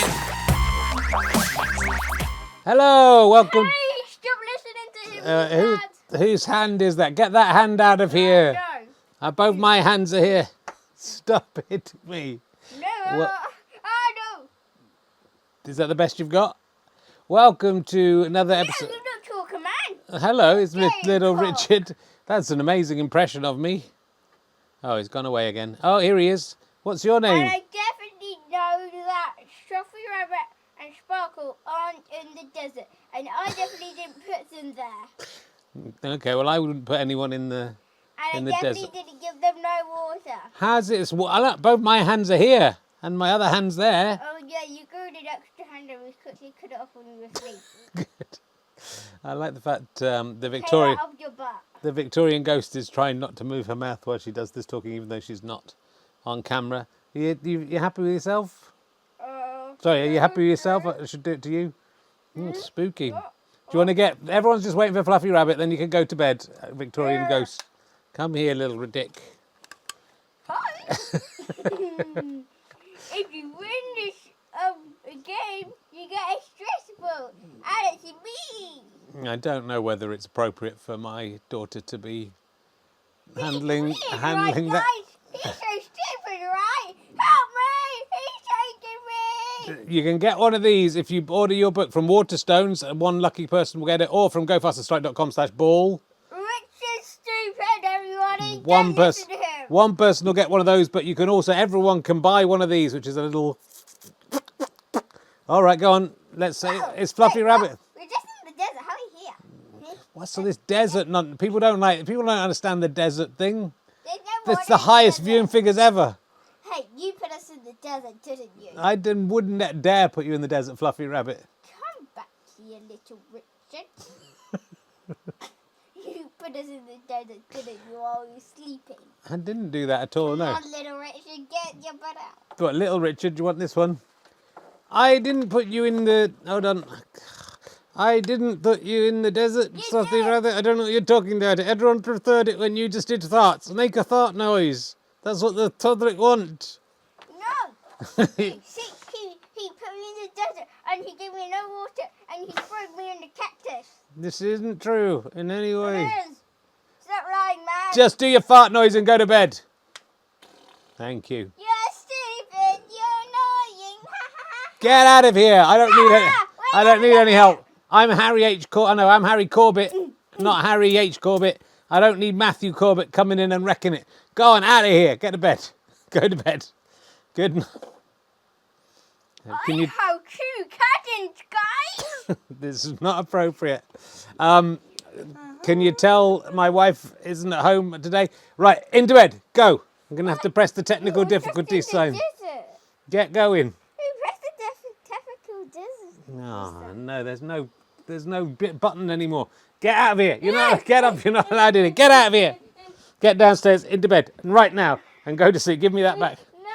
talking. Hello, welcome. Hey, stop listening to him. Whose hand is that? Get that hand out of here. No. Both my hands are here. Stop hitting me. No. What? Oh, no. Is that the best you've got? Welcome to another Yeah, episode. you don't talk a man. Hello, it's Jimmy little Carr. Richard. That's an amazing impression of me. Oh, he's gone away again. Oh, here he is. What's your And name? I definitely know that Stuffy Rabbit and Sparkle aren't in the desert. And I definitely didn't put them there. Okay, well, I wouldn't put anyone in the... And In the I definitely desert. didn't give them no water. How's it? Look, both my hands are here, and my other hand's there. Oh, yeah, you grew an extra hand and we quickly cut it off when we were asleep. Good. I like the fact the Take Victorian... that off your butt. The Victorian ghost is trying not to move her mouth while she does this talking, even though she's not on camera. You happy with yourself? Sorry, are you happy with yourself? I should do it to you. Spooky. Do you want to get... Everyone's just waiting for Fluffy Rabbit, then you can go to bed, Victorian ghost. Come here, little Ridic. Hi. If you win this game, you get a stress ball. And it's me. I don't know whether it's appropriate for my daughter to be handling Right, that. guys? He's so stupid, right? Help me! He's taking me! You can get one of these if you order your book from Waterstones. One lucky person will get it, or from gofasterstrike.com/ball. Richard's stupid, everybody. One Don't listen person, to him. one person will get one of those, but you can also, everyone can buy one of these, which is a little... All right, go on. Let's say it's Fluffy Rabbit. We're just in the desert. How are we here? What's all this desert? People don't understand the desert thing. There's no That's water the in highest desert. viewing figures ever. Hey, you put us in the desert, didn't you? I wouldn't dare put you in the desert, Fluffy Rabbit. Come back here, little Richard. You put us in the desert, didn't you, while you were sleeping? I didn't do that at all, no. Come on, little Richard, get your butt out. But little Richard, do you want this one? I didn't put you in the... Hold on. I didn't put you in the desert, Fluffy did. Rabbit. I don't know what you're talking about. Everyone preferred it when you just did thoughts. Make a thought noise. That's what the public want. No! See, he put me in the desert, and he gave me no water, and he threw me in the cactus. This isn't true in any way. It is. Stop lying, man. Just do your fart noise and go to bed. Thank you. You're stupid. You're annoying. Get out of here. I don't need any help. I'm Harry H. I'm Harry Corbett, not Harry H. Corbett. I don't need Matthew Corbett coming in and wrecking it. Go on, out of here. Get to bed. Go to bed. Good night. How cute curtains, guys. This is not appropriate. Can you tell my wife isn't at home today? Right, into bed. Go. I'm going to have to press the technical difficulty sign. Get going. Who pressed the technical desert? No, there's no button anymore. Get out of here. You're not, get up. You're not allowed in it. Get out of here. Get downstairs, into bed, and right now, and go to sleep. Give me that back. No.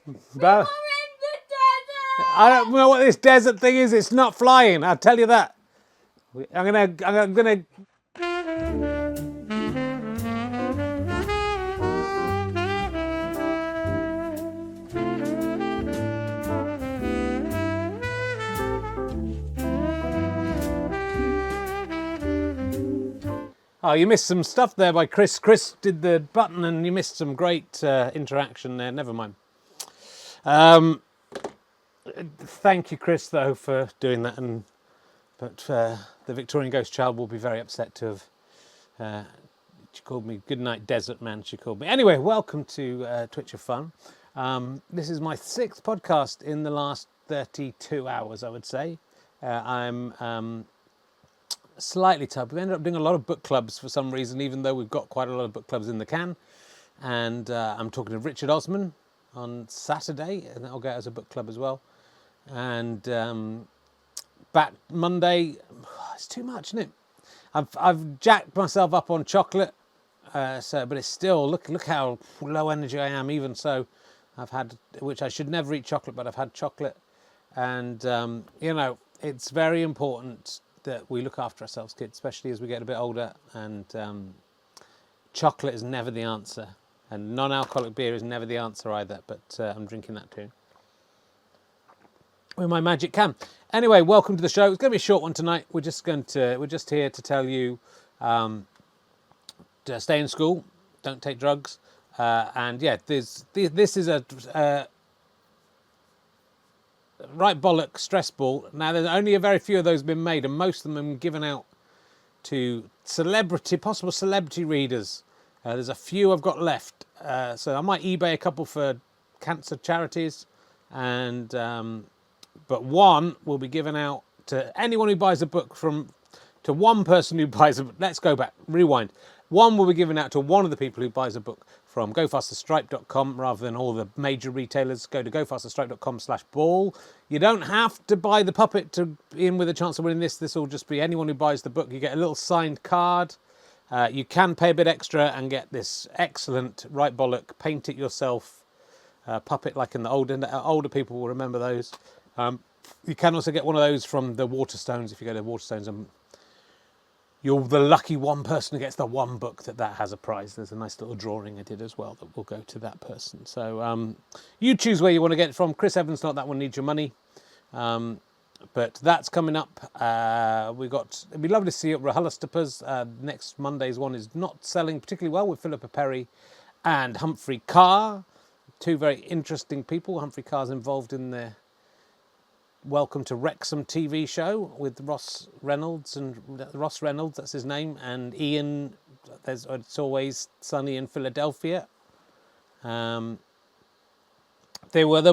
We're in the desert. I don't know what this desert thing is. It's not flying. I'll tell you that. I'm gonna. Oh, you missed some stuff there by Chris. Chris did the button and you missed some great interaction there. Never mind. Thank you, Chris, though, for doing that. But the Victorian Ghost Child will be very upset to have... she called me Goodnight Desert Man, she called me. Anyway, welcome to Twitch of Fun. This is my 6th podcast in the last 32 hours, I would say. I'm... slightly tough. We ended up doing a lot of book clubs for some reason, even though we've got quite a lot of book clubs in the can. And I'm talking to Richard Osman on Saturday, and that'll go as a book club as well. And back Monday, it's too much, isn't it? I've jacked myself up on chocolate, but it's still look how low energy I am. Even so, I've had, which I should never eat chocolate, but I've had chocolate, and it's very important that we look after ourselves, kids, especially as we get a bit older, and chocolate is never the answer, and non-alcoholic beer is never the answer either, but I'm drinking that too. with my magic can. Anyway, welcome to the show. It's going to be a short one tonight. We're just here to tell you to stay in school, don't take drugs, and yeah, this is a right bollock stress ball. Now, there's only a very few of those been made, and most of them have been given out to possible celebrity readers. There's a few I've got left, so I might eBay a couple for cancer charities, and but one will be given out to anyone who buys a book to one person who buys a book. Let's go back, rewind. One will be given out to one of the people who buys a book from gofasterstripe.com rather than all the major retailers. Go to gofasterstripe.com/ball. You don't have to buy the puppet to be in with a chance of winning this. This will just be anyone who buys the book. You get a little signed card. You can pay a bit extra and get this excellent right bollock, paint it yourself puppet, like in the older people will remember those. You can also get one of those from the Waterstones if you go to Waterstones, and you're the lucky one person who gets the one book that has a prize. There's a nice little drawing I did as well that will go to that person. So you choose where you want to get it from. Chris Evans, not that one needs your money. But that's coming up. It'd be lovely to see you at RHLSTP's. Next Monday's one is not selling particularly well with Philippa Perry and Humphrey Carr. Two very interesting people. Humphrey Carr's involved in the Welcome to Wrexham TV show with Ross Reynolds, that's his name, and Ian. It's Always Sunny in Philadelphia. There'll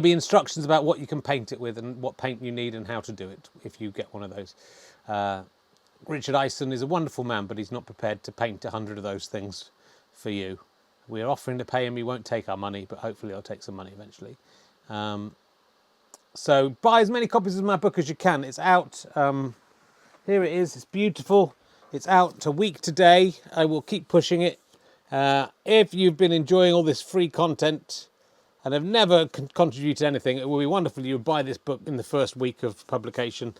be instructions about what you can paint it with and what paint you need and how to do it if you get one of those. Richard Eisen is a wonderful man, but he's not prepared to paint 100 of those things for you. We're offering to pay him. He won't take our money, but hopefully he'll take some money eventually. So buy as many copies of my book as you can. It's out. Here it is. It's beautiful. It's out a week today. I will keep pushing it. If you've been enjoying all this free content and have never contributed anything, it will be wonderful if you would buy this book in the first week of publication.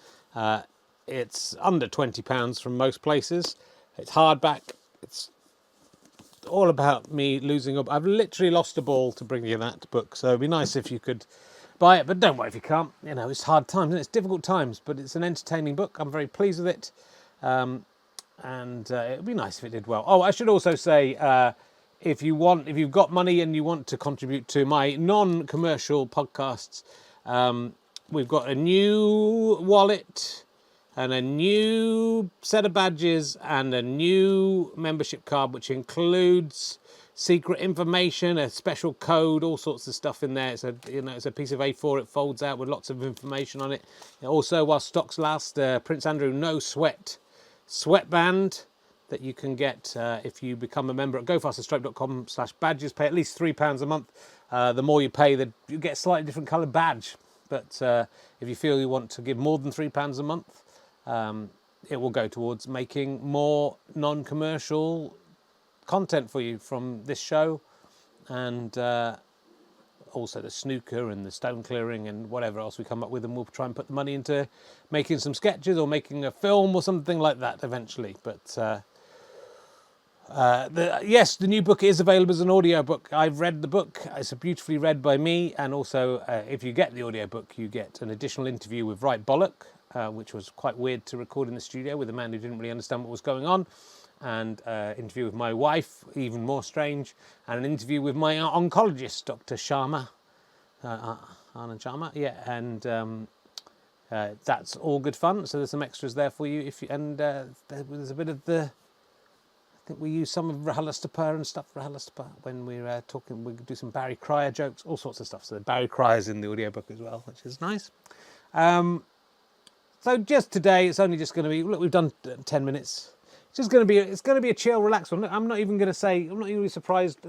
It's under £20 from most places. It's hardback. It's all about me losing up. I've literally lost a ball to bring you that book. So it'd be nice if you could buy it, but don't worry if you can't. You know, it's hard times and it's difficult times, but it's an entertaining book. I'm very pleased with it. And it'd be nice if it did well. Oh, I should also say, if you've got money and you want to contribute to my non-commercial podcasts, we've got a new wallet and a new set of badges and a new membership card, which includes secret information, a special code, all sorts of stuff in there. It's a piece of A4. It folds out with lots of information on it. Also, while stocks last, Prince Andrew No Sweat sweatband that you can get if you become a member at gofasterstripe.com/badges. Pay at least £3 a month. The more you pay, you get a slightly different coloured badge. But if you feel you want to give more than £3 a month, it will go towards making more non-commercial content for you from this show, and also the snooker and the stone clearing and whatever else we come up with, and we'll try and put the money into making some sketches or making a film or something like that eventually. But yes, the new book is available as an audio book. I've read the book. It's beautifully read by me, and also if you get the audio book, you get an additional interview with Right Bollock, which was quite weird to record in the studio with a man who didn't really understand what was going on, and interview with my wife, even more strange, and an interview with my oncologist, Dr. Sharma, Anand Sharma, yeah, and that's all good fun. So there's some extras there for you. There's a bit of I think we use some of RHLSTP and stuff. RHLSTP when we're talking, we do some Barry Cryer jokes, all sorts of stuff. So Barry Cryer's in the audiobook as well, which is nice. So just today, it's only just going to be. Look, we've done 10 minutes. It's going to be a chill, relaxed one. I'm not even going to be surprised.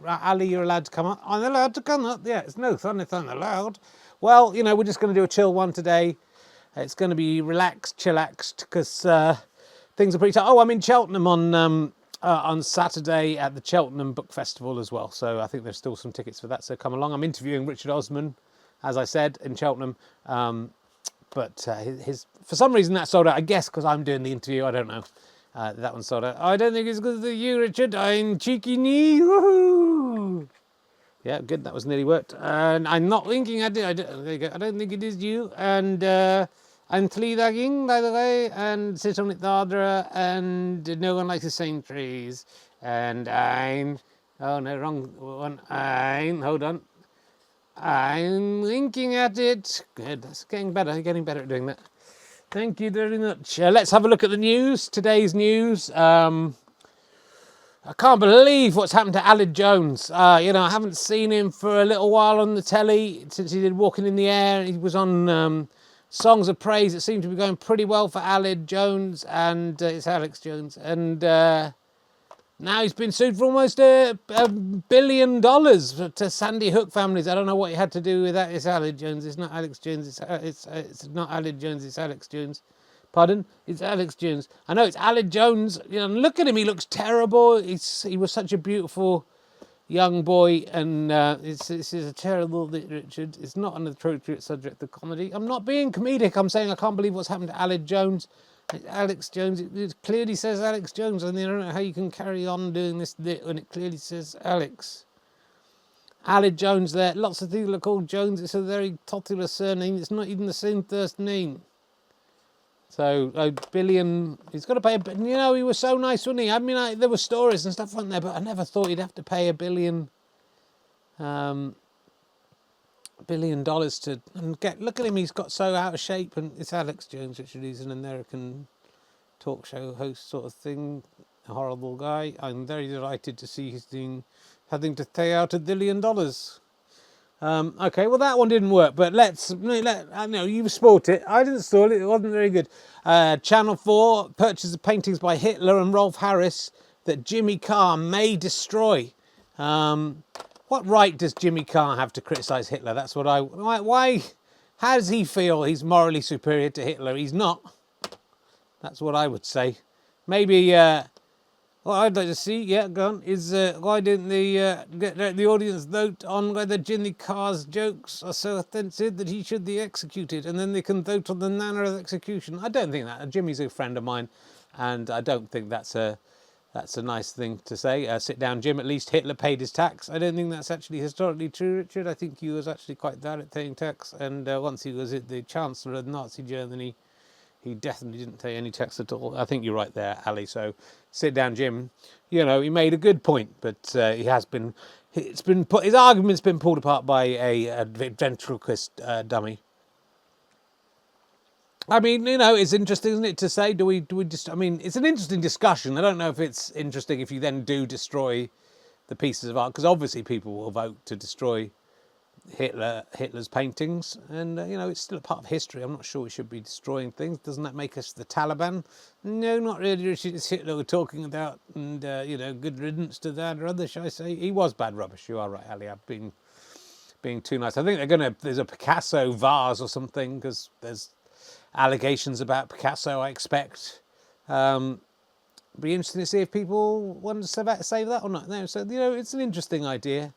Ali, you're allowed to come up. I'm allowed to come up. Yeah, it's no fun if I'm allowed. Well, we're just going to do a chill one today. It's going to be relaxed, chillaxed, because things are pretty tough. Oh, I'm in Cheltenham on Saturday at the Cheltenham Book Festival as well. So I think there's still some tickets for that. So come along. I'm interviewing Richard Osman, as I said, in Cheltenham. But for some reason that sold out. I guess because I'm doing the interview. I don't know. That one sold out. I don't think it's because of you, Richard. I'm cheeky knee. Woohoo! Yeah, good. That was nearly worked. And I'm not winking at it. There you go. I don't think it is you. And I'm tleedagging, by the way, and sit on it the other, and no one likes the same trees. And I'm... Oh, no, wrong one. Hold on. I'm winking at it. Good. That's getting better. You're getting better at doing that. Thank you very much. Let's have a look at the news. Today's news. I can't believe what's happened to Aled Jones. I haven't seen him for a little while on the telly since he did Walking in the Air. He was on Songs of Praise. It seemed to be going pretty well for Aled Jones, and it's Alex Jones. And now he's been sued for almost $1 billion to Sandy Hook families. I don't know what he had to do with that. It's Aled Jones. It's not Alex Jones. It's not Aled Jones. It's Alex Jones. Pardon? It's Alex Jones. I know it's Aled Jones. Look at him. He looks terrible. He was such a beautiful young boy, and this is a terrible, Richard. It's not an appropriate subject of comedy. I'm not being comedic. I'm saying I can't believe what's happened to Aled Jones. It's Alex Jones. It clearly says Alex Jones, and I don't know how you can carry on doing this when it clearly says Alex. Aled Jones there. Lots of people are called Jones. It's a very titular surname. It's not even the same first name. So, $1 billion, he's got to pay he was so nice, wasn't he? I mean, there were stories and stuff, weren't there? But I never thought he'd have to pay $1 billion to, look at him, he's got so out of shape. And it's Alex Jones, Richard. He's an American talk show host sort of thing, a horrible guy. I'm very delighted to see he's having to pay out $1 billion. Okay, well that one didn't work, but I know you sport it. I didn't stall it. It wasn't very good. Channel 4 purchases paintings by Hitler and Rolf Harris that Jimmy Carr may destroy. What right does Jimmy Carr have to criticise Hitler? That's what why? How does he feel he's morally superior to Hitler? He's not. That's what I would say. Maybe. What I'd like to see, go on, is why didn't the audience vote on whether Jimmy Carr's jokes are so offensive that he should be executed, and then they can vote on the manner of execution. I don't think that. Jimmy's a friend of mine, and I don't think that's a nice thing to say. Sit down, Jim. At least Hitler paid his tax. I don't think that's actually historically true, Richard. I think he was actually quite bad at paying tax, and once he was the Chancellor of Nazi Germany, he definitely didn't pay any tax at all. I think you're right there, Ali. So sit down, Jim. He made a good point, but his argument's been pulled apart by a ventriloquist dummy. I mean, it's interesting, isn't it, to say, do we just, it's an interesting discussion. I don't know if it's interesting if you then do destroy the pieces of art, because obviously people will vote to destroy Hitler's paintings, and it's still a part of history. I'm not sure we should be destroying things. Doesn't that make us the Taliban? No, not really. It's Hitler we're talking about, and good riddance to that or other, shall I say? He was bad rubbish. You are right, Ali. I've been being too nice. I think there's a Picasso vase or something, because there's allegations about Picasso, I expect. Be interesting to see if people want to save that or not. No, so it's an interesting idea.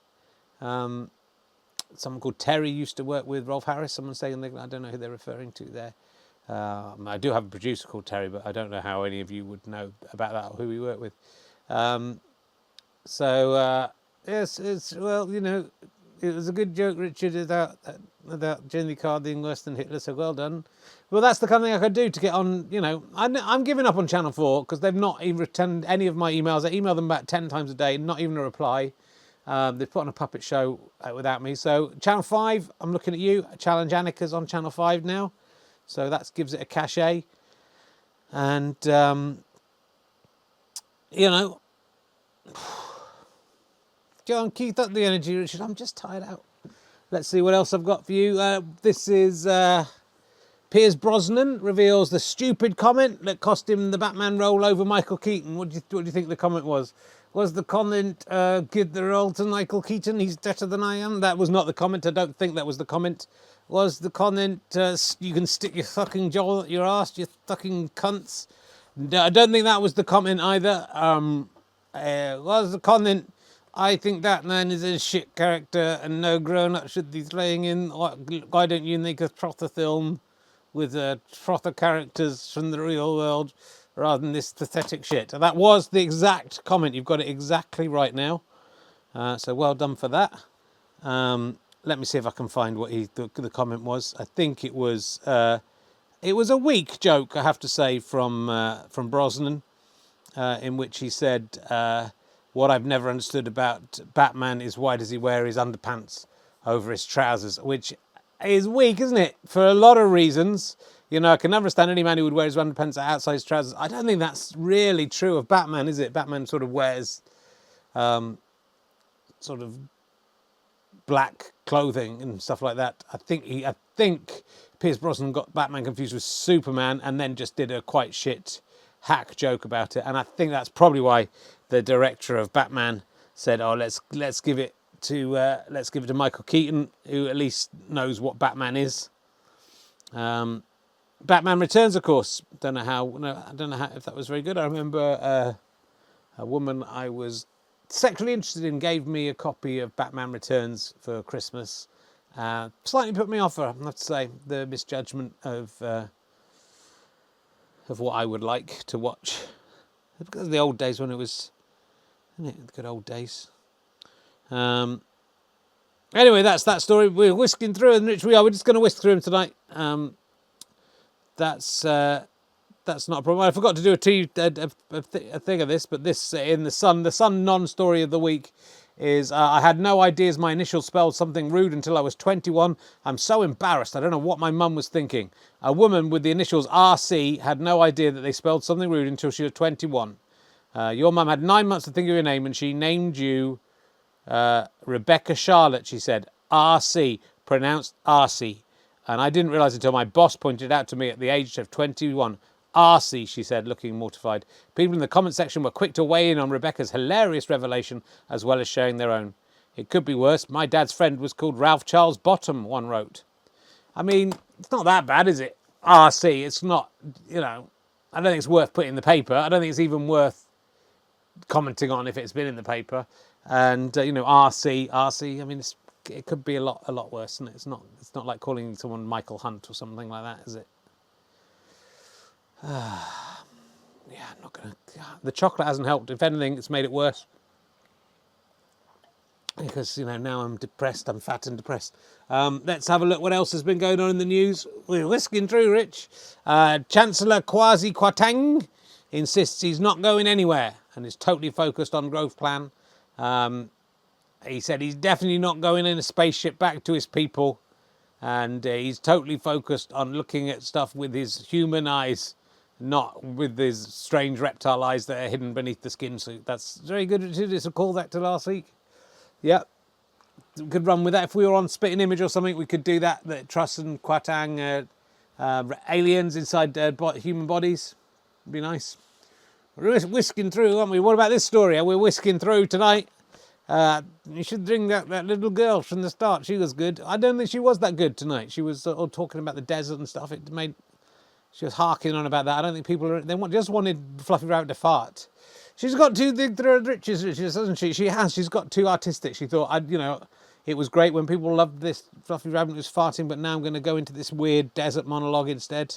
Someone called Terry used to work with Rolf Harris. Someone saying, I don't know who they're referring to there. I do have a producer called Terry, but I don't know how any of you would know about that or who we work with. Yes, it was a good joke, Richard, about Jimmy Carr being worse than Hitler, so well done. Well, that's the kind of thing I could do to get on, I'm giving up on Channel 4 because they've not even returned any of my emails. I email them about 10 times a day, not even a reply. They've put on a puppet show without me. So Channel 5, I'm looking at you. Challenge Annika's on Channel 5 now. So that gives it a cachet. And, John, keep up the energy, Richard. I'm just tired out. Let's see what else I've got for you. This is Piers Brosnan reveals the stupid comment that cost him the Batman role over Michael Keaton. What do you think the comment was? Was the comment, give the role to Michael Keaton, he's better than I am? That was not the comment. I don't think that was the comment. Was the comment, you can stick your fucking jaw at your arse, you fucking cunts? No, I don't think that was the comment either. Was the comment, I think that man is a shit character and no grown-up should be playing in. Why don't you make a proper film with proper characters from the real world rather than this pathetic shit? That was the exact comment. You've got it exactly right now. So well done for that. Let me see if I can find what the comment was. I think it was a weak joke, I have to say, from Brosnan, in which he said, "What I've never understood about Batman is why does he wear his underpants over his trousers?" Which is weak, isn't it? For a lot of reasons. I can never understand any man who would wear his underpants outside his trousers. I don't think that's really true of Batman, is it? Batman sort of wears sort of black clothing and stuff like that. I think Pierce Brosnan got Batman confused with Superman and then just did a quite shit hack joke about it. And I think that's probably why the director of Batman said, "Oh, let's give it to Michael Keaton, who at least knows what Batman is." Batman Returns, of course. I don't know how if that was very good. I remember a woman I was sexually interested in gave me a copy of Batman Returns for Christmas. Slightly put me off, I have to say, the misjudgment of what I would like to watch. Because of the old days when it was, isn't it, the good old days. Anyway, that's that story. We're whisking through, and Rich, we're just going to whisk through them tonight. That's not a problem. I forgot to do a thing of this, but this in the Sun non-story of the week is I had no ideas my initials spelled something rude until I was 21. I'm so embarrassed. I don't know what my mum was thinking. A woman with the initials RC had no idea that they spelled something rude until she was 21. Your mum had 9 months to think of your name and she named you Rebecca Charlotte, she said. RC, pronounced RC. And I didn't realise until my boss pointed out to me at the age of 21. RC, she said, looking mortified. People in the comment section were quick to weigh in on Rebecca's hilarious revelation, as well as sharing their own. It could be worse. My dad's friend was called Ralph Charles Bottom, one wrote. I mean, it's not that bad, is it? RC, it's not, I don't think it's worth putting in the paper. I don't think it's even worth commenting on if it's been in the paper. And, RC, I mean, it could be a lot worse, and it's not like calling someone Michael Hunt or something like that, is it? Yeah, I'm not gonna. The chocolate hasn't helped. If anything, it's made it worse. Because now I'm depressed. I'm fat and depressed. Let's have a look. What else has been going on in the news? We're whisking through, Rich. Chancellor Kwasi Kwarteng insists he's not going anywhere and is totally focused on growth plan. He said he's definitely not going in a spaceship back to his people, and he's totally focused on looking at stuff with his human eyes, not with his strange reptile eyes that are hidden beneath the skin suit. That's very good. It's a callback to last week. Yep. We could run with that. If we were on Spitting Image or something, we could do that. That Truss and Kwarteng, aliens inside human bodies. Would be nice. We're whisking through, aren't we? What about this story? We're whisking through tonight. You should bring that little girl from the start. She was good. I don't think she was that good tonight. She was all talking about the desert and stuff. She was harking on about that. I don't think just wanted Fluffy Rabbit to fart. She's got too big for her riches, hasn't she? She's got too artistic. She thought, it was great when people loved this Fluffy Rabbit was farting, but now I'm going to go into this weird desert monologue instead.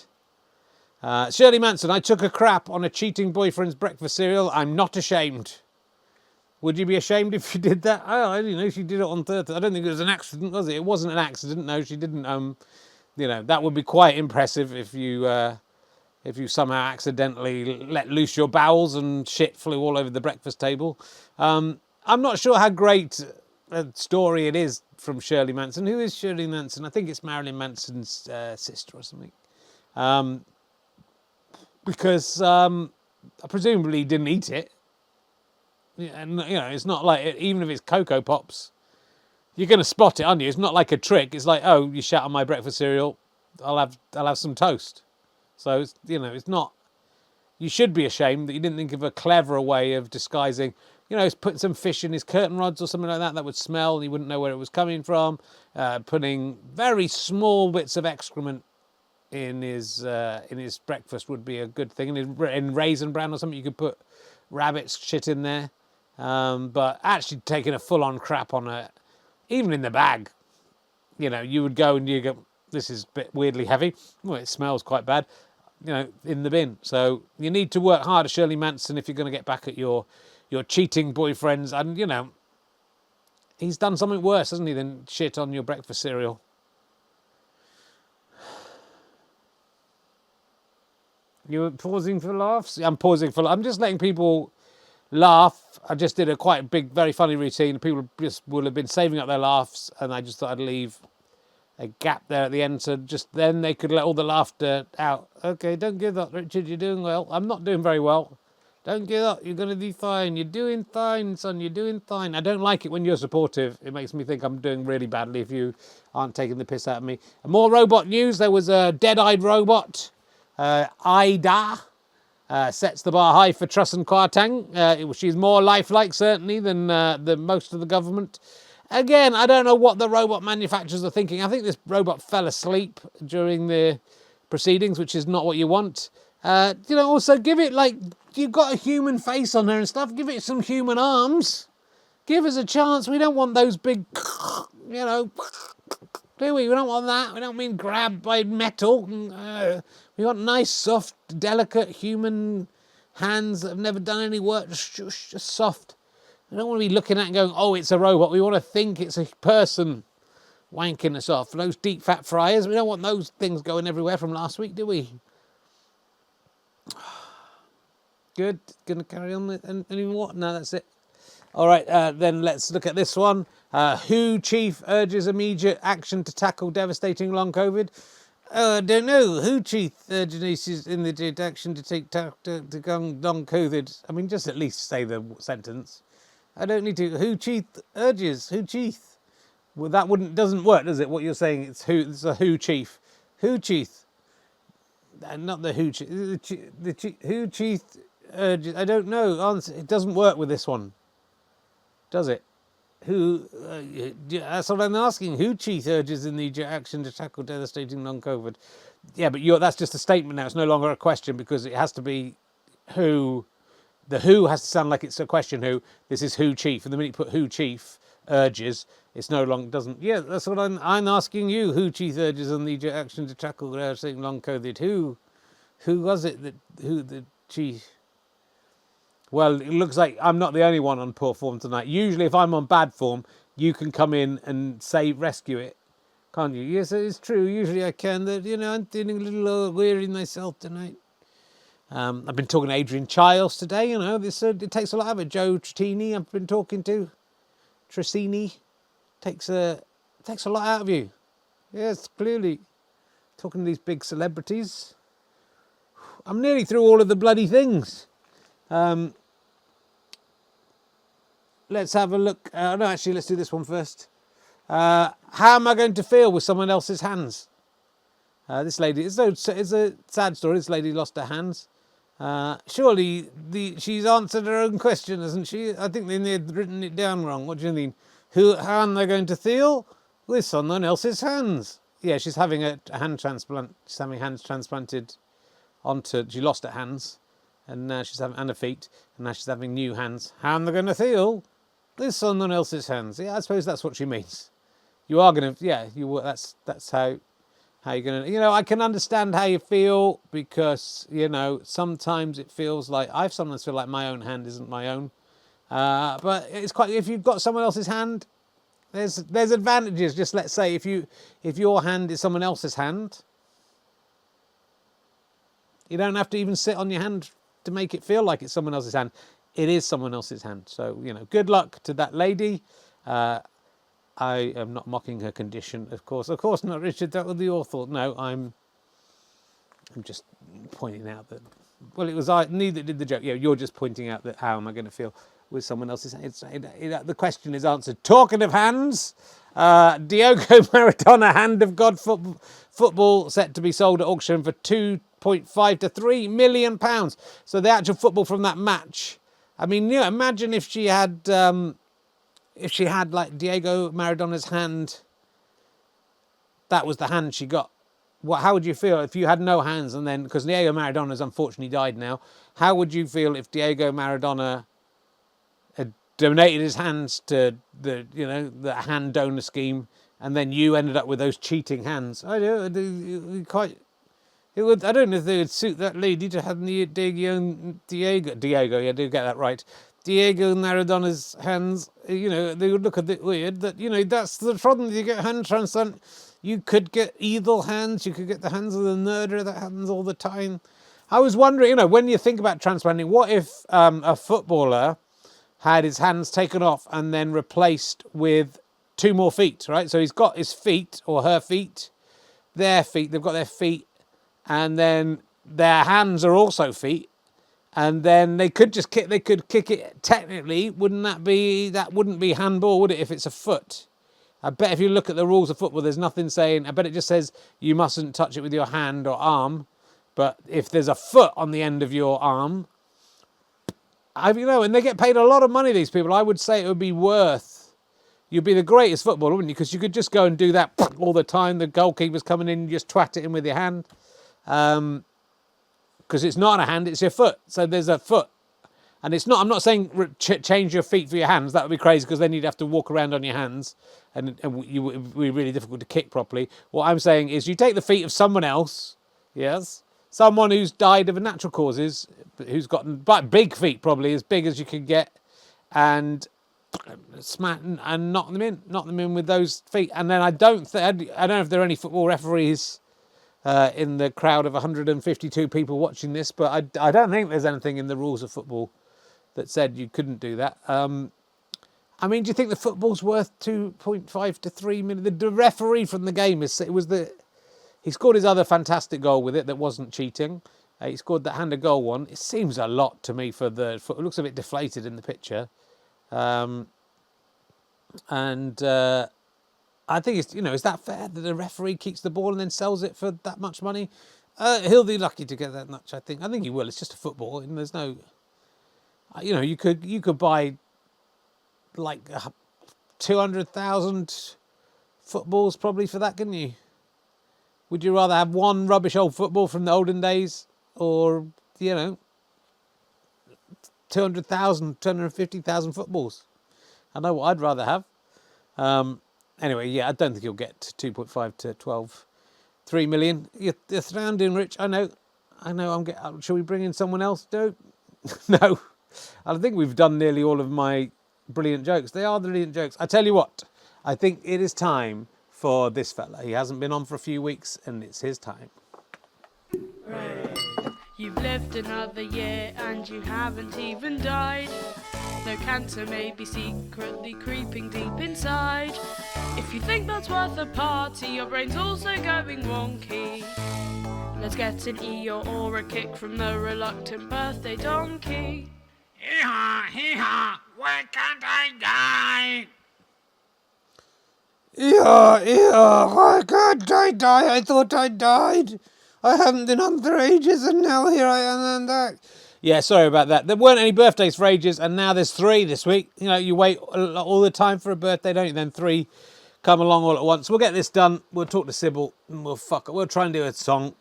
Shirley Manson, I took a crap on a cheating boyfriend's breakfast cereal. I'm not ashamed. Would you be ashamed if you did that? Oh, I didn't know she did it on Thursday. I don't think it was an accident, was it? It wasn't an accident. No, she didn't. That would be quite impressive if you somehow accidentally let loose your bowels and shit flew all over the breakfast table. I'm not sure how great a story it is from Shirley Manson. Who is Shirley Manson? I think it's Marilyn Manson's sister or something. Because I presumably didn't eat it. And it's not like, even if it's Cocoa Pops, you're going to spot it, aren't you? It's not like a trick. It's like, oh, you shat on my breakfast cereal, I'll have some toast. So it's it's not. You should be ashamed that you didn't think of a cleverer way of disguising. Putting some fish in his curtain rods or something like that. That would smell. And you wouldn't know where it was coming from. Putting very small bits of excrement in his breakfast would be a good thing. In Raisin Bran or something, you could put rabbit's shit in there. But actually taking a full-on crap on it, even in the bag, you would go and you go, this is a bit weirdly heavy. Well, it smells quite bad, in the bin. So you need to work harder, Shirley Manson, if you're going to get back at your cheating boyfriends. And, He's done something worse, hasn't he, than shit on your breakfast cereal. You're pausing for laughs? I'm pausing for. I'm just letting people laugh. I just did a quite big, very funny routine. People just will have been saving up their laughs, and I just thought I'd leave a gap there at the end, so just then they could let all the laughter out. Okay, don't give up, Richard. You're doing well. I'm not doing very well. Don't give up. You're going to do fine. You're doing fine, son. You're doing fine. I don't like it when you're supportive. It makes me think I'm doing really badly if you aren't taking the piss out of me. And more robot news. There was a dead-eyed robot, Ida. Sets the bar high for Truss and Kwarteng. She's more lifelike, certainly, than most of the government. Again, I don't know what the robot manufacturers are thinking. I think this robot fell asleep during the proceedings, which is not what you want. Also give it, like, you've got a human face on her and stuff. Give it some human arms. Give us a chance. We don't want those big, do we? We don't want that. We don't mean grabbed by metal. We want nice, soft, delicate human hands that have never done any work. Just soft. We don't want to be looking at it and going, oh, it's a robot. We want to think it's a person wanking us off. Those deep fat fryers, we don't want those things going everywhere from last week, do we? Good. Going to carry on with any more? No, that's it. All right, then let's look at this one. WHO chief urges immediate action to tackle devastating long COVID. I don't know. WHO chief urges immediate action to take to long COVID. I mean, just at least say the sentence. I don't need to. WHO chief urges. WHO chief. Well, that doesn't work, does it? What you're saying, it's a WHO chief. WHO chief. Not the WHO chief. The WHO chief urges. I don't know. It doesn't work with this one, does it? That's what I'm asking. WHO chief urges immediate action to tackle devastating non-COVID. Yeah, but that's just a statement now. It's no longer a question because it has to be who. The WHO has to sound like it's a question. Who? This is WHO chief, and the minute you put WHO chief urges, it's no longer doesn't. Yeah, that's what I'm asking you. WHO chief urges immediate action to tackle devastating long COVID. Who was it that the chief? Well, it looks like I'm not the only one on poor form tonight. Usually, if I'm on bad form, you can come in and rescue it, can't you? Yes, it's true. Usually I can. I'm feeling a little weary myself tonight. I've been talking to Adrian Chiles today. It takes a lot of it. Joe Tretini, I've been talking to. Tracini takes a lot out of you. Yes, clearly. Talking to these big celebrities. I'm nearly through all of the bloody things. Let's have a look. Let's do this one first. How am I going to feel with someone else's hands? This lady, it's a sad story. This lady lost her hands. Surely she's answered her own question, hasn't she? I think they've written it down wrong. What do you mean? How am I going to feel with someone else's hands? Yeah, she's having a hand transplant. She's having hands transplanted she lost her hands, and now she's having, and her feet, and now she's having new hands. How am I going to feel with someone else's hands? Yeah, I suppose that's what she means. You are going to, yeah, that's how you're going to, I can understand how you feel because, sometimes it feels like, I sometimes feel like my own hand isn't my own. But it's quite, if you've got someone else's hand, there's advantages. Just let's say if your hand is someone else's hand, you don't have to even sit on your hand to make it feel like it's someone else's hand. It is someone else's hand. So, good luck to that lady. I am not mocking her condition, of course. Of course not, Richard. That was your thought. No, I'm just pointing out that. Well, it was neither did the joke. Yeah, you're just pointing out that how am I going to feel with someone else's hand? The question is answered. Talking of hands, Diogo Maradona Hand of God football set to be sold at auction for £2.5 to £3 million. So the actual football from that match. I mean, imagine if she had like Diego Maradona's hand, that was the hand she got. How would you feel if you had no hands and then, because Diego Maradona's unfortunately died now, how would you feel if Diego Maradona had donated his hands to the hand donor scheme and then you ended up with those cheating hands? I don't know, I don't know if they would suit that lady to have Diego, yeah, I do get that right, Diego Maradona's hands, they would look a bit weird. That, that's the problem. You get hand transplant, you could get evil hands. You could get the hands of the murderer that happens all the time. I was wondering, when you think about transplanting, what if a footballer had his hands taken off and then replaced with 2 more feet, right? So he's got his feet or her feet, their feet, they've got their feet, and then their hands are also feet. And then they could kick it. Technically, that wouldn't be handball, would it, if it's a foot? I bet if you look at the rules of football, there's nothing saying, I bet it just says you mustn't touch it with your hand or arm. But if there's a foot on the end of your arm, and they get paid a lot of money, these people, I would say it would be you'd be the greatest footballer, wouldn't you? Because you could just go and do that all the time. The goalkeeper's coming in, you just twat it in with your hand. Because it's not a hand, it's your foot. So there's a foot. And it's not, I'm not saying change your feet for your hands. That would be crazy, because then you'd have to walk around on your hands and it would be really difficult to kick properly. What I'm saying is you take the feet of someone else, yes, someone who's died of natural causes, who's got big feet, probably as big as you can get, and smack and knock them in with those feet. And then I don't know if there are any football referees in the crowd of 152 people watching this, but I don't think there's anything in the rules of football that said you couldn't do that. Do you think the football's worth 2.5 to 3 million? The referee from the game he scored his other fantastic goal with it that wasn't cheating. He scored that hand of goal one. It seems a lot to me for the foot. It looks a bit deflated in the picture, I think it's, is that fair that the referee keeps the ball and then sells it for that much money? He'll be lucky to get that much, I think. I think he will. It's just a football, and there's no, you could buy like 200,000 footballs probably for that, couldn't you? Would you rather have one rubbish old football from the olden days, or 200,000, 250,000 footballs? I know what I'd rather have. Anyway, yeah, I don't think you'll get 2.5 to 12, 3 million. You're sounding rich. I know. Shall we bring in someone else? No. No. I think we've done nearly all of my brilliant jokes. They are brilliant jokes. I tell you what, I think it is time for this fella. He hasn't been on for a few weeks, and it's his time. You've lived another year and you haven't even died. No cancer may be secretly creeping deep inside. If you think that's worth a party, your brain's also going wonky. Let's get an E or a kick from the reluctant birthday donkey. Hee-haw, hee-haw, why can't I die? Why can't I die? I thought I died. I haven't been on for ages, and now here I am and that. Yeah, sorry about that. There weren't any birthdays for ages, and now there's 3 this week. You wait all the time for a birthday, don't you? Then 3 come along all at once. We'll get this done. We'll talk to Sybil, and we'll try and do a song.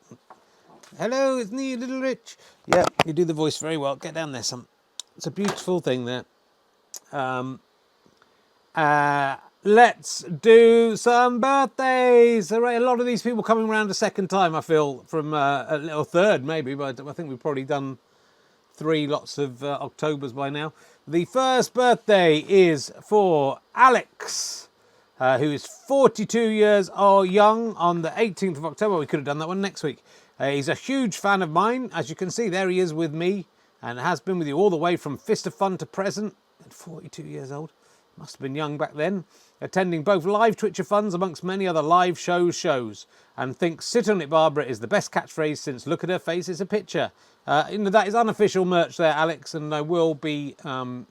Hello, it's me, Little Rich. Yeah, you do the voice very well. Get down there, son. It's a beautiful thing there. Let's do some birthdays. There are a lot of these people coming around a second time, I feel, from a little third maybe, but I think we've probably done 3 lots of Octobers by now. The first birthday is for Alex, who is 42 years young on the 18th of October. We could have done that one next week. He's a huge fan of mine. As you can see, there he is with me, and has been with you all the way from Fist of Fun to present. At 42 years old. Must have been young back then. Attending both live Twitch-a-Funs amongst many other live shows. And thinks "Sit on it, Barbara" is the best catchphrase since "Look at her face, it's a picture." That is unofficial merch there, Alex, and I will be having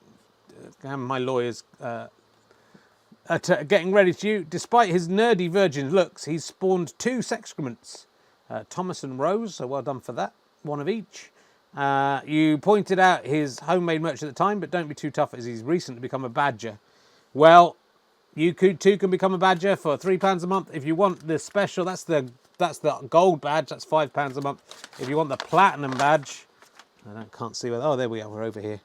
my lawyers getting ready to you. Despite his nerdy virgin looks, he's spawned 2 sexcrements. Thomas and Rose, so well done for that. 1 of each. You pointed out his homemade merch at the time, but don't be too tough as he's recently become a badger. Well, you too can become a badger for £3 a month. If you want the special, that's the gold badge, that's £5 a month. If you want the platinum badge, I can't see where, there we are, we're over here.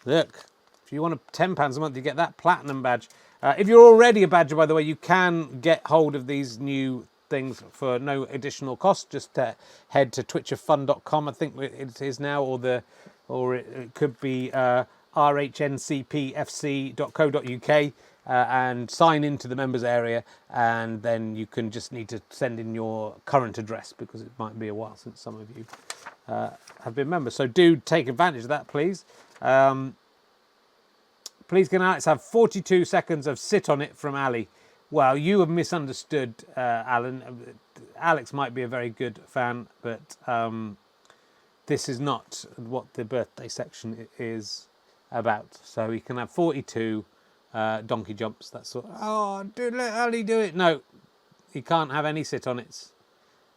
Look, if you want £10 a month, you get that platinum badge. If you're already a badger, by the way, you can get hold of these new things for no additional cost. Just head to twitchoffun.com, I think it is now, or it could be rhncpfc.co.uk and sign into the members area, and then you can just need to send in your current address because it might be a while since some of you have been members. So do take advantage of that, please. Please can Alex have 42 seconds of sit on it from Ali. Well, you have misunderstood, Alan. Alex might be a very good fan, but this is not what the birthday section is about. So he can have 42 donkey jumps. That's what. Oh, let Ali do it. No, he can't have any sit on it.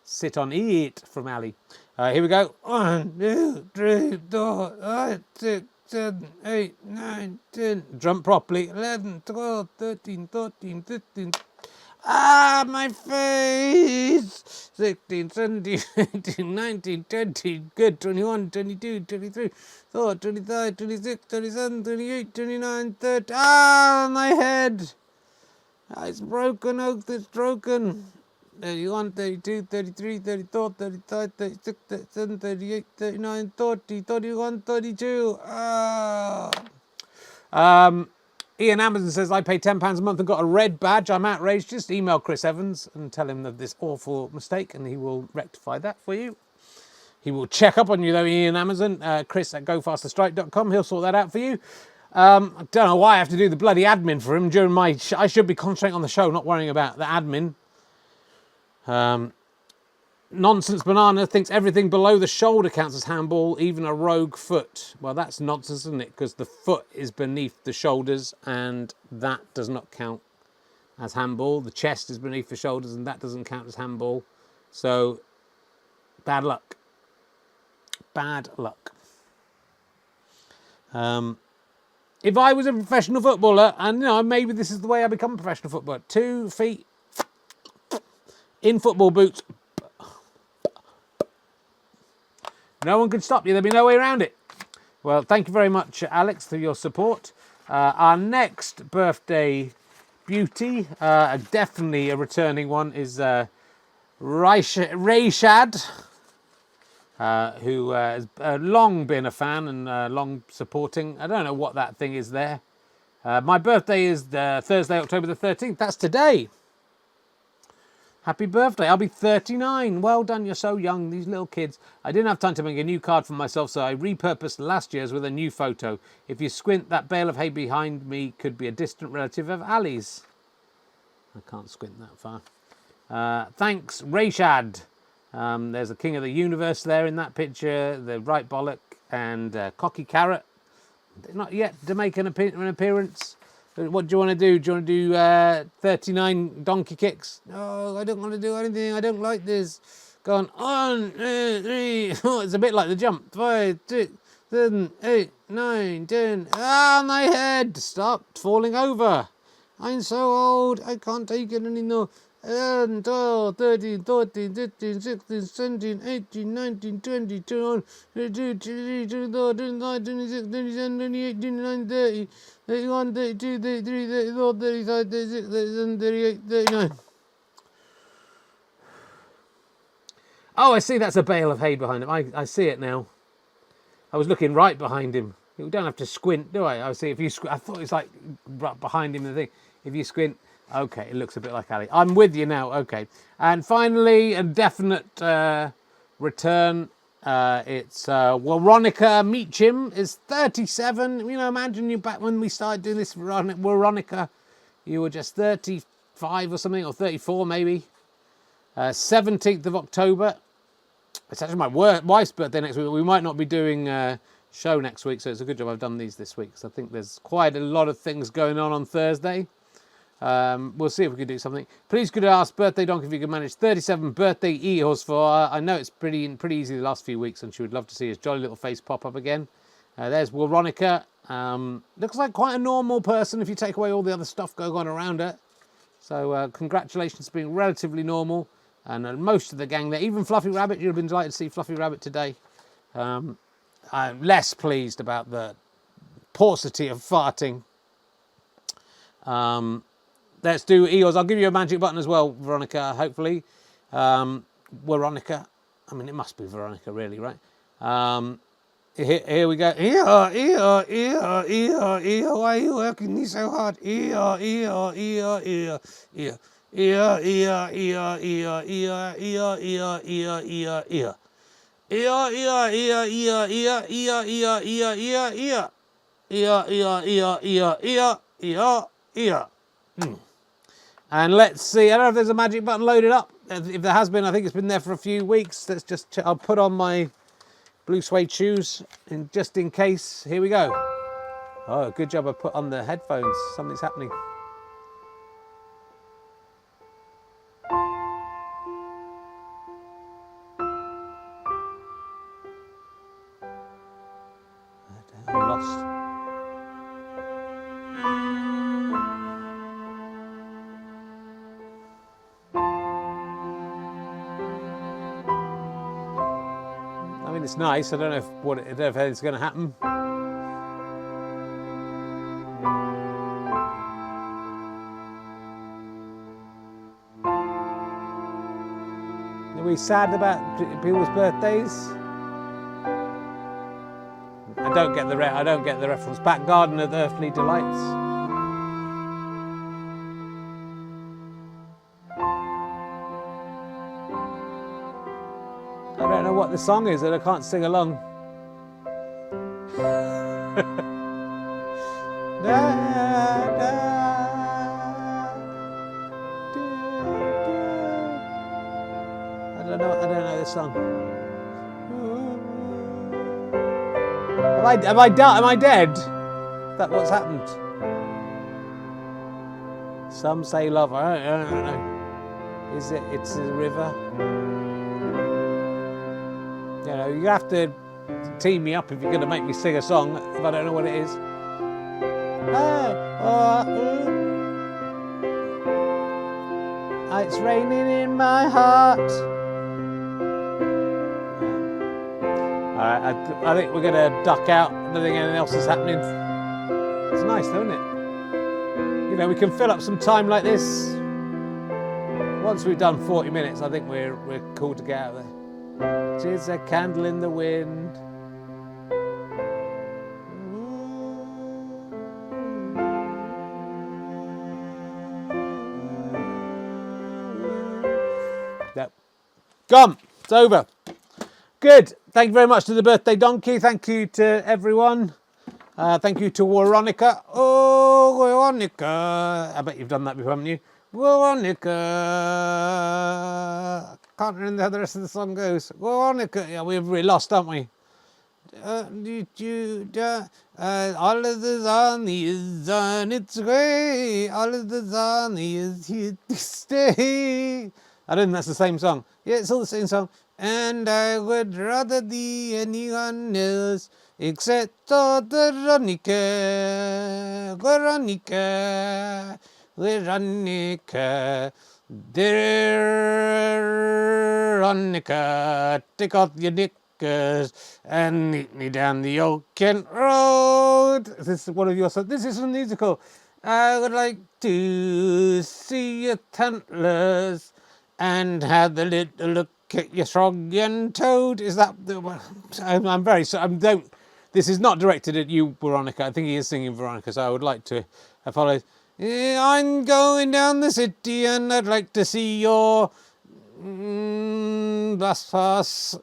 Sit on it from Ali. Here we go. 1, 2, 3, 4, 5, 6, 7, 8, 9, 10. Jump properly. 11, 12, 13, 14, 15. Ah, my face! 16, 17, 18, 19, 20. Good. 21, 22, 23, 24, 25, 26, 27, 28, 29, 30. Ah, my head! It's broken, Oak, it's broken. 31, 32, 33, 34, 35, 36, 37, 38, 39, 40, 31, 32. Ian Amazon says, I pay £10 a month and got a red badge. I'm outraged. Just email Chris Evans and tell him of this awful mistake and he will rectify that for you. He will check up on you though, Ian Amazon. Chris at gofasterstrike.com. He'll sort that out for you. I don't know why I have to do the bloody admin for him during my... I should be concentrating on the show, not worrying about the admin. Nonsense Banana thinks everything below the shoulder counts as handball, even a rogue foot. Well, that's nonsense, isn't it? Because the foot is beneath the shoulders and that does not count as handball. The chest is beneath the shoulders and that doesn't count as handball. So, bad luck. Bad luck. If I was a professional footballer, and you know, maybe this is the way I become a professional footballer, 2 feet in football boots. No one could stop you. There'd be no way around it. Well, thank you very much, Alex, for your support. Our next birthday beauty, definitely a returning one, is Rayshad, who has long been a fan and long supporting. I don't know what that thing is there. My birthday is Thursday, October the 13th. That's today. Happy birthday. I'll be 39. Well done. You're so young. These little kids. I didn't have time to make a new card for myself, so I repurposed last year's with a new photo. If you squint, that bale of hay behind me could be a distant relative of Ali's. I can't squint that far. Thanks, Rayshad. There's the king of the universe there in that picture. The right bollock and cocky carrot. Not yet to make an appearance. What do you want to do? Do you want to do 39 donkey kicks? No, I don't want to do anything. I don't like this. Go on. 1, 2, 3. Oh, it's a bit like the jump. 5, 6, 7, 8, 9, 10. Ah, my head. Stop falling over. I'm so old. I can't take it anymore. 11, 12, 13, 14, 15, 16, 17, 18, 19, 20, 21, 22, 23, 24, 25, 26, 27, 28, 29, 30, 31, 32, 33, 34, 35, 36, 37, 38, 39. Oh, I see that's a bale of hay behind him. I see it now. I was looking right behind him. You don't have to squint, do I? I see if you squint. I thought it was like right behind him, the thing. If you squint... Okay, it looks a bit like Ali. I'm with you now. Okay. And finally, a definite return. It's Veronica Meacham is 37. You know, imagine you back when we started doing this, Veronica, you were just 35 or something, or 34 maybe. 17th of October. It's actually my wife's birthday next week. We might not be doing a show next week, so it's a good job I've done these this week, because I think there's quite a lot of things going on Thursday. We'll see if we can do something. Please could I ask Birthday Donkey if you could manage 37 birthday eels for her. I know it's pretty easy the last few weeks, and she would love to see his jolly little face pop up again. There's Veronica. Looks like quite a normal person if you take away all the other stuff going on around her. So congratulations for being relatively normal. And most of the gang there, even Fluffy Rabbit, you'd have been delighted to see Fluffy Rabbit today. I'm less pleased about the paucity of farting. Let's do eels. I'll give you a magic button as well, Veronica, hopefully. Veronica. I mean, it must be Veronica, really, right? Here we go. Why are you working me so hard? And let's see, I don't know if there's a magic button loaded up. If there has been, I think it's been there for a few weeks. Let's just, I'll put on my blue suede shoes and just in case. Here we go. Oh, good job I put on the headphones. Something's happening. I'm lost. I mean, it's nice. I don't know if anything's going to happen. Are we sad about people's birthdays? I don't get the reference. Back garden of earthly delights. I don't know what the song is, and I can't sing along. I don't know this song. Am I dead? That what's happened? Some say love. I don't know. Is it? It's a river. You know, you have to team me up if you're going to make me sing a song if I don't know what it is. It's raining in my heart. Alright, I think we're going to duck out. I don't think anything else is happening. It's nice though, isn't it? You know, we can fill up some time like this. Once we've done 40 minutes, I think we're cool to get out of there. Tis a candle in the wind. Yep. Gone. It's over. Good. Thank you very much to the birthday donkey. Thank you to everyone. Thank you to Veronica. Oh, Veronica. I bet you've done that before, haven't you? Veronica. Can't remember how the rest of the song goes. Veronica. Yeah, we've really lost, aren't we? All of the sun is on its way. All of the sun is here to stay. I don't think that's the same song. Yeah, it's all the same song. And I would rather be anyone else except Veronica. Veronica. Veronica. Veronica. Take off your knickers and meet me down the old Kent Road. This is one of your songs. This is a musical. I would like to see your tantlers and have the little look at your frog and toad. Is that the one? I'm very sorry. This is not directed at you, Veronica. I think he is singing Veronica, so I would like to apologize. I'm going down the city and I'd like to see your bus pass.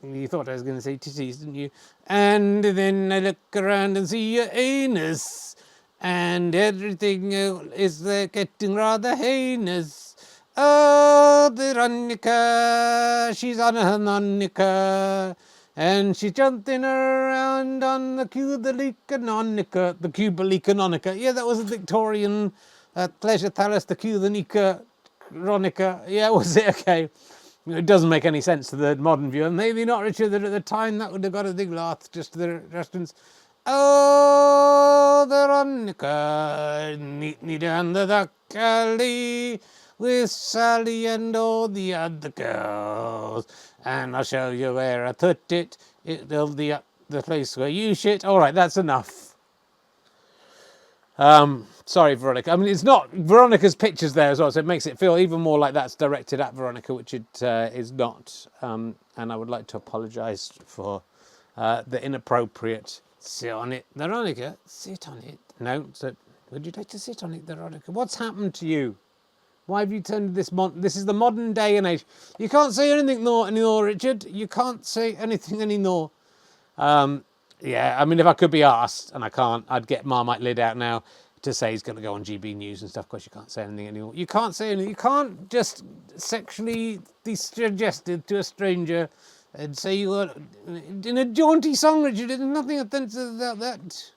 You thought I was going to say titties, didn't you? And then I look around and see your anus. And everything is getting rather heinous. Oh, Veronica, she's on a harmonica. And she's jumping around on the Cubalica. The Cubalica. Yeah, that was a Victorian pleasure palace, the Cubanica Ronica. Yeah, was it? Okay. It doesn't make any sense to the modern viewer. Maybe not, Richard, that at the time that would have got a big laugh just to the restaurants. Oh, Veronica, meet me down the dark alley with Sally and all the other girls. And I'll show you where I put it. It'll be up the place where you shit. All right, that's enough. Sorry, Veronica. I mean, it's not Veronica's pictures there as well, so it makes it feel even more like that's directed at Veronica, which it is not. And I would like to apologise for the inappropriate. Sit on it, Veronica. Sit on it. No, so would you like to sit on it, Veronica? What's happened to you? Why have you turned this? This is the modern day and age. You can't say anything anymore, Richard. You can't say anything anymore. Yeah, I mean, if I could be asked, and I can't, I'd get Marmite Lid out now to say he's going to go on GB News and stuff. Of course, you can't say anything anymore. You can't say anything. You can't just sexually be suggested to a stranger and say you are in a jaunty song, Richard. There's nothing offensive about that.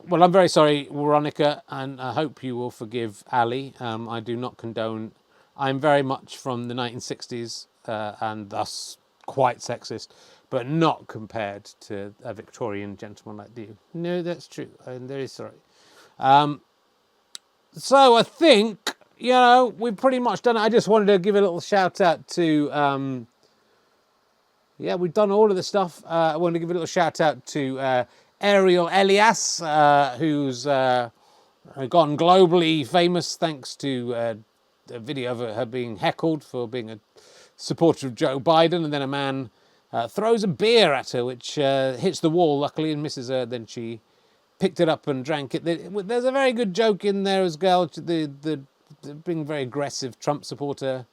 Well, I'm very sorry, Veronica, and I hope you will forgive Ali. I do not condone. I'm very much from the 1960s and thus quite sexist, but not compared to a Victorian gentleman like you. No, that's true. I'm very sorry. So I think, we've pretty much done it. I just wanted to give a little shout out to, we've done all of the stuff. I want to give a little shout out to Ariel Elias, who's gone globally famous thanks to a video of her being heckled for being a supporter of Joe Biden, and then a man throws a beer at her, which hits the wall, luckily, and misses her. Then she picked it up and drank it. There's a very good joke in there as well, the being a very aggressive Trump supporter,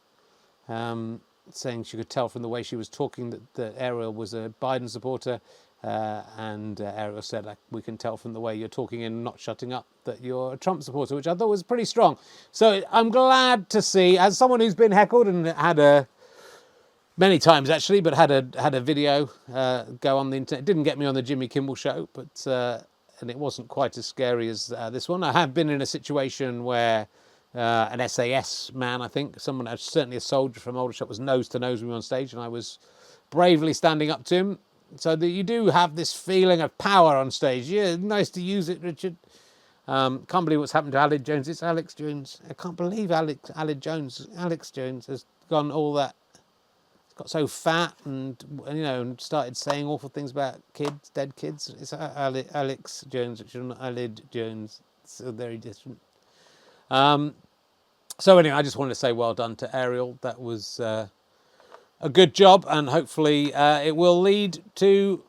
saying she could tell from the way she was talking that Ariel was a Biden supporter. And Ariel said, we can tell from the way you're talking and not shutting up that you're a Trump supporter, which I thought was pretty strong. So I'm glad to see, as someone who's been heckled and had many times actually, but had a video go on the internet. It didn't get me on the Jimmy Kimmel show, but and it wasn't quite as scary as this one. I have been in a situation where an SAS man, I think, certainly a soldier from Aldershot, was nose to nose with me on stage, and I was bravely standing up to him. So that you do have this feeling of power on stage. Yeah, nice to use it, Richard. Can't believe what's happened to Alex Jones. It's Alex Jones. I can't believe Alex Jones has gone all that. He's got so fat and started saying awful things about kids, dead kids. It's Alex Jones, which is not Alid Jones. It's so very different. So anyway, I just wanted to say well done to Ariel. That was a good job, and hopefully it will lead to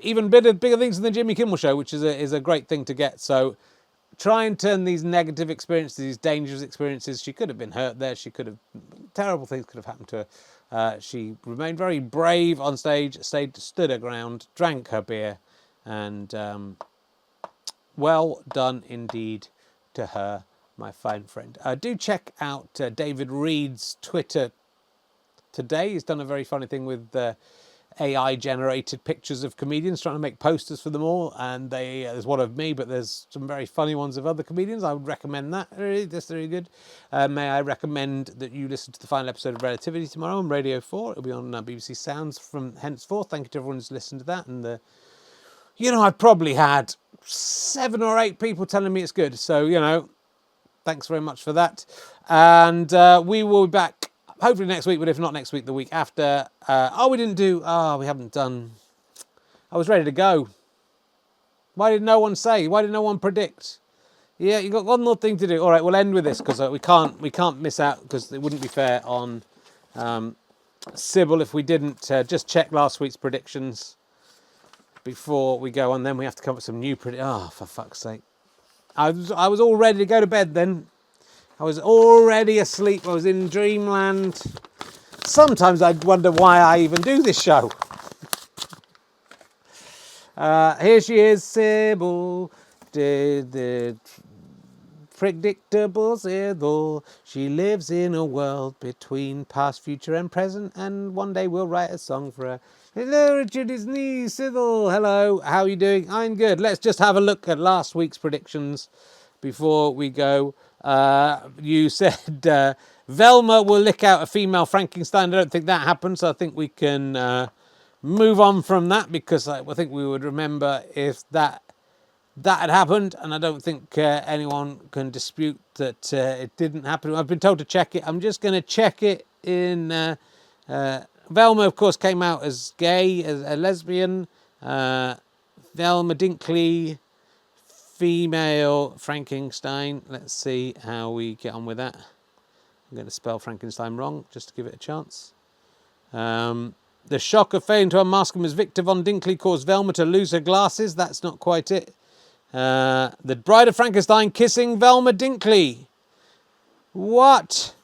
even bigger things than the Jimmy Kimmel show, which is a great thing to get. So try and turn these negative experiences, these dangerous experiences. She could have been hurt there. Terrible things could have happened to her. She remained very brave on stage, stood her ground, drank her beer, and well done indeed to her, my fine friend. Do check out David Reed's Twitter today. He's done a very funny thing with AI-generated pictures of comedians, trying to make posters for them all. And there's one of me, but there's some very funny ones of other comedians. I would recommend that. That's very good. May I recommend that you listen to the final episode of Relativity tomorrow on Radio 4. It'll be on BBC Sounds from henceforth. Thank you to everyone who's listened to that. And I've probably had 7 or 8 people telling me it's good. So, thanks very much for that. And we will be back hopefully next week, but if not next week, the week after. We haven't done. I was ready to go. Why did no one say? Why did no one predict? Yeah, you got one more thing to do. All right, we'll end with this because we can't miss out, because it wouldn't be fair on Sybil if we didn't just check last week's predictions before we go on. Then we have to come up with some new predictions. Oh, for fuck's sake! I was all ready to go to bed then. I was already asleep. I was in dreamland. Sometimes I wonder why I even do this show. Here she is, Sybil, the predictable Sybil. She lives in a world between past, future and present, and one day we'll write a song for her. Hello, Richard, it's me, Sybil. Hello, how are you doing? I'm good. Let's just have a look at last week's predictions before we go. You said Velma will lick out a female Frankenstein. I don't think that happened, so I think we can move on from that, because I think we would remember if that had happened, and I don't think anyone can dispute that it didn't happen. I've been told to check it. I'm just going to check it in... Velma, of course, came out as gay, as a lesbian. Velma Dinkley... female Frankenstein. Let's see how we get on with that. I'm going to spell Frankenstein wrong just to give it a chance. The shock of failing to unmask him as Victor Von Dinkley caused Velma to lose her glasses. That's not quite it. The Bride of Frankenstein kissing Velma Dinkley. What?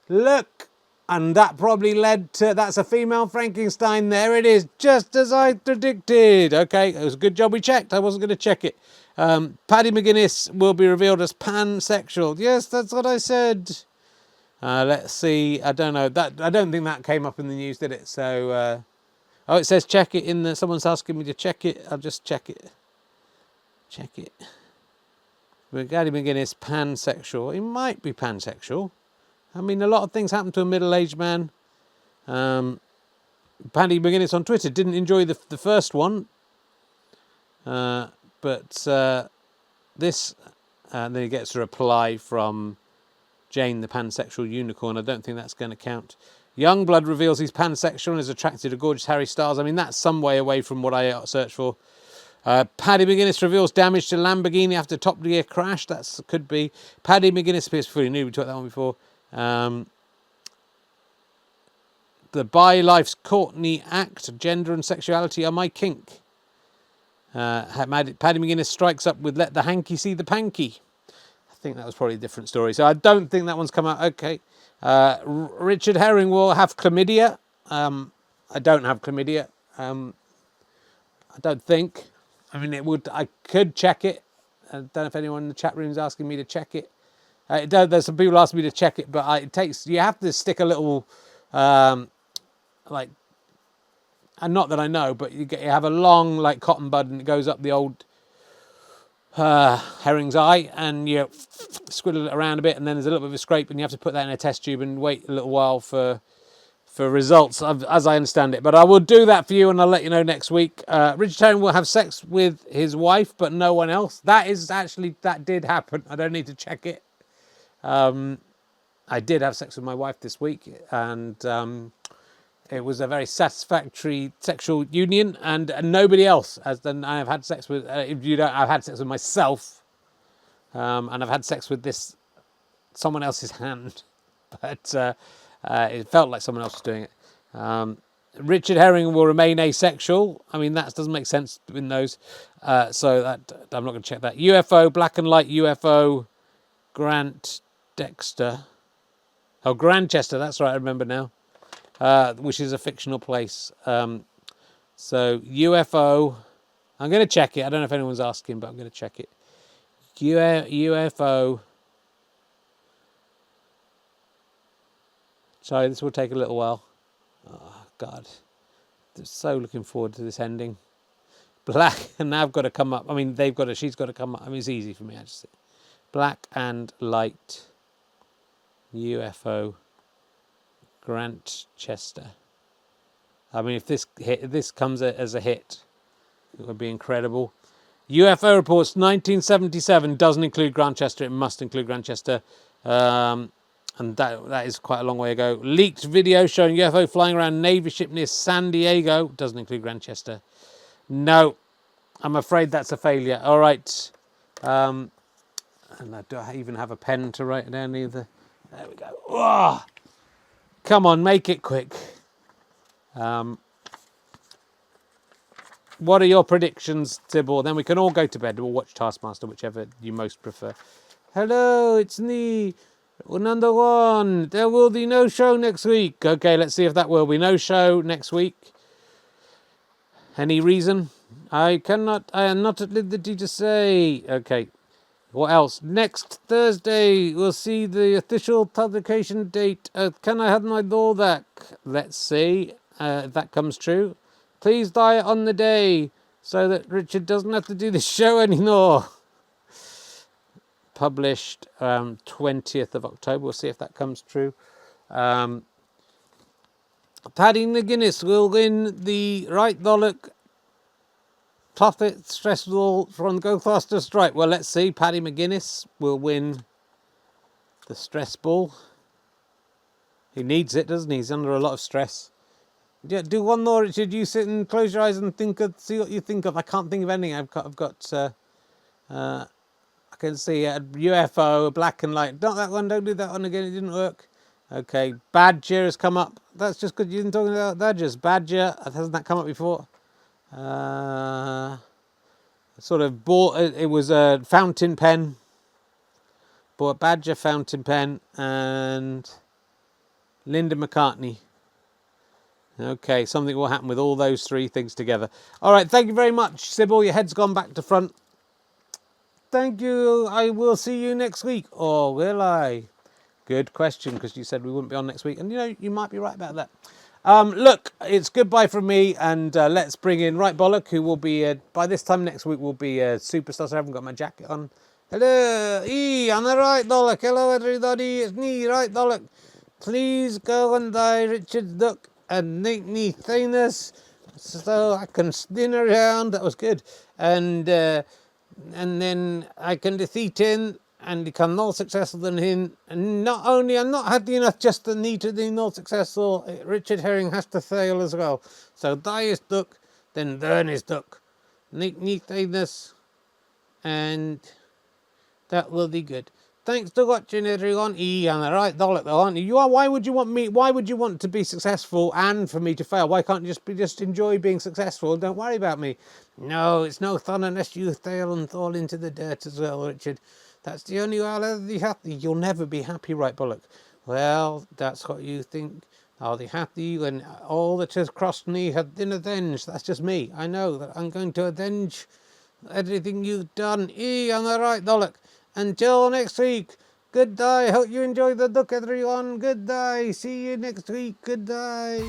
Look. And that probably led to... That's a female Frankenstein. There it is. Just as I predicted. Okay, it was a good job we checked. I wasn't going to check it. Paddy McGuinness will be revealed as pansexual. Yes, that's what I said. Let's see. I don't know. I don't think that came up in the news, did it? So... oh, it says check it in the... Someone's asking me to check it. I'll just check it. Check it. Paddy McGuinness, pansexual. He might be pansexual. I mean, a lot of things happen to a middle-aged man. Paddy McGuinness on Twitter didn't enjoy the first one. But this... then he gets a reply from Jane, the pansexual unicorn. I don't think that's going to count. Youngblood reveals he's pansexual and is attracted to gorgeous Harry Styles. I mean, that's some way away from what I searched for. Paddy McGuinness reveals damage to Lamborghini after Top Gear crash. That could be. Paddy McGuinness appears fully nude. We talked that one before. The By Life's Courtney Act. Gender and sexuality are my kink. Paddy McGuinness strikes up with Let the Hanky See the Panky. I think that was probably a different story. So I don't think that one's come out. Okay. Richard Herring will have chlamydia. I don't have chlamydia. I don't think. I mean, it would. I could check it. I don't know if anyone in the chat room is asking me to check it. There's some people asking me to check it, but it takes. You have to stick a little, like, and not that I know, but you have a long like cotton bud, and it goes up the old herring's eye, and you squiddle it around a bit, and then there's a little bit of a scrape, and you have to put that in a test tube and wait a little while for results, as I understand it. But I will do that for you, and I'll let you know next week. Richard Herring will have sex with his wife, but no one else. That did happen. I don't need to check it. I did have sex with my wife this week, and it was a very satisfactory sexual union, and nobody else has done. I have had sex with. I've had sex with myself, and I've had sex with someone else's hand, but. It felt like someone else was doing it. Richard Herring will remain asexual. I mean, that doesn't make sense in those. So that I'm not going to check that. UFO, Black and Light UFO, Grant Dexter. Oh, Grantchester, that's right, I remember now. Which is a fictional place. So UFO, I'm going to check it. I don't know if anyone's asking, but I'm going to check it. UFO. Sorry, this will take a little while. Oh, God. I'm so looking forward to this ending. Black, and now I've got to come up. I mean, she's got to come up. I mean, it's easy for me, I just say. Black and Light UFO Grantchester. I mean, if this comes as a hit, it would be incredible. UFO reports 1977 doesn't include Grantchester. It must include Grantchester. And that is quite a long way ago. Leaked video showing UFO flying around Navy ship near San Diego. Doesn't include Grantchester. No, I'm afraid that's a failure. All right. And do I even have a pen to write down either? There we go. Oh, come on, make it quick. What are your predictions, Sybil? Then we can all go to bed. We'll watch Taskmaster, whichever you most prefer. Hello, it's me. Number one, there will be no show next week. Okay, let's see if that will be no show next week. Any reason? I am not at liberty to say. Okay, what else? Next Thursday, we'll see the official publication date. Can I have my door back? Let's see if that comes true. Please die on the day so that Richard doesn't have to do this show anymore. Published 20th of October. We'll see if that comes true. Paddy McGuinness will win the Right Bollock Profit Stress Ball from Go Faster Stripe. Well, let's see. Paddy McGuinness will win the stress ball. He needs it, doesn't he? He's under a lot of stress. Yeah, do one more, Richard. You sit and close your eyes and see what you think of. I can't think of anything. I've got I can see a UFO, Black and Light. Not that one, don't do that one again, it didn't work. Okay, badger has come up. That's just good. You didn't talk about badgers. Badger, hasn't that come up before? Sort of bought. It was a fountain pen. Bought a badger fountain pen and Linda McCartney. Okay, something will happen with all those three things together. All right, thank you very much, Sybil. Your head's gone back to front. Thank you. I will see you next week. Or will I? Good question, because you said we wouldn't be on next week. And, you know, you might be right about that. Look, it's goodbye from me. And let's bring in Right Bollock, who will be, by this time next week, will be a superstar. So I haven't got my jacket on. Hello. I'm the Right Bollock. Hello, everybody. It's me, Right Bollock. Please go and die, Richard Duck, and make me famous so I can spin around. That was good. And then I can defeat him and become more successful than him. And not only I'm not happy enough just to need to be more successful, Richard Herring has to fail as well. So die is duck, then burn is duck. Make me famous, and that will be good. Thanks for watching, everyone. I'm the Right Bollock, though, aren't you? Why would you want me? Why would you want to be successful and for me to fail? Why can't you just enjoy being successful? Don't worry about me. No, it's no fun unless you fail and fall into the dirt as well, Richard. That's the only way I'll ever be happy. You'll never be happy, Right Bollock. Well, that's what you think. I'll be happy when all that has crossed me has been avenged. That's just me. I know that I'm going to avenge everything you've done. I'm the Right Bollock. Until next week, good day. Hope you enjoyed the duck, everyone. Good day. See you next week. Good day.